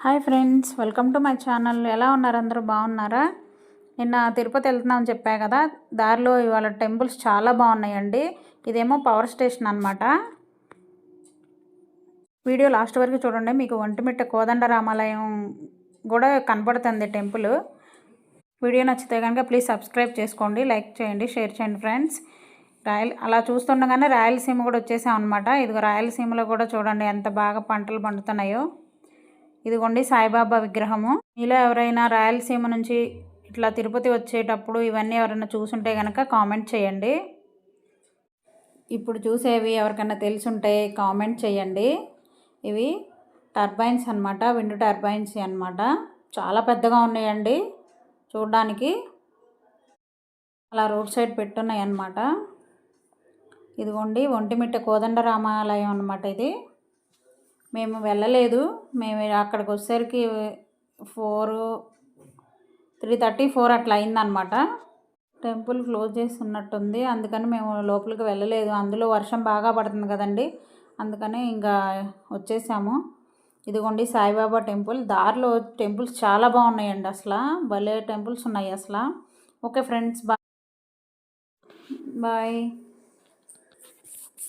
Hi friends, welcome to my channel. ఎలా ఉన్నారు? అందరూ బాగున్నారా? నిన్న తిరుపతి వెళ్తున్నామని చెప్పా కదా, దారిలో ఇవాళ టెంపుల్స్ చాలా బాగున్నాయండి. ఇదేమో పవర్ స్టేషన్ అనమాట. వీడియో లాస్ట్ వరకు చూడండి, మీకు ఒంటిమిట్ట కోదండ రామాలయం కూడా కనపడుతుంది టెంపుల్. వీడియో నచ్చితే కనుక ప్లీజ్ సబ్స్క్రైబ్ చేసుకోండి, లైక్ చేయండి, షేర్ చేయండి ఫ్రెండ్స్. అలా చూస్తుండగానే రాయలసీమ కూడా వచ్చేసాం అనమాట. ఇదిగో రాయలసీమలో కూడా చూడండి ఎంత బాగా పంటలు పండుతున్నాయో. ఇదిగోండి సాయిబాబా విగ్రహము. మీలో ఎవరైనా రాయలసీమ నుంచి ఇట్లా తిరుపతి వచ్చేటప్పుడు ఇవన్నీ ఎవరైనా చూసుంటే కనుక కామెంట్ చేయండి. ఇప్పుడు చూసేవి ఎవరికైనా తెలుసుంటే కామెంట్ చేయండి. ఇవి టర్బైన్స్ అనమాట, విండ్ టర్బైన్స్ అనమాట. చాలా పెద్దగా ఉన్నాయండి చూడడానికి. అలా రోడ్ సైడ్ పెట్టున్నాయి అన్నమాట. ఇదిగోండి ఒంటిమిట్ట కోదండ రామాలయం అనమాట. ఇది మేము వెళ్ళలేదు. మేము అక్కడికి వచ్చేసరికి 3:30-4 అట్లా అయిందనమాట. టెంపుల్ క్లోజ్ చేసి ఉన్నట్టుంది, అందుకని మేము లోపలికి వెళ్ళలేదు. అందులో వర్షం బాగా పడుతుంది కదండి, అందుకని ఇంకా వచ్చేసాము. ఇదిగోండి సాయిబాబా టెంపుల్. దారిలో టెంపుల్స్ చాలా బాగున్నాయండి, అసలు భలే టెంపుల్స్ ఉన్నాయి అసలు. Okay friends, bye.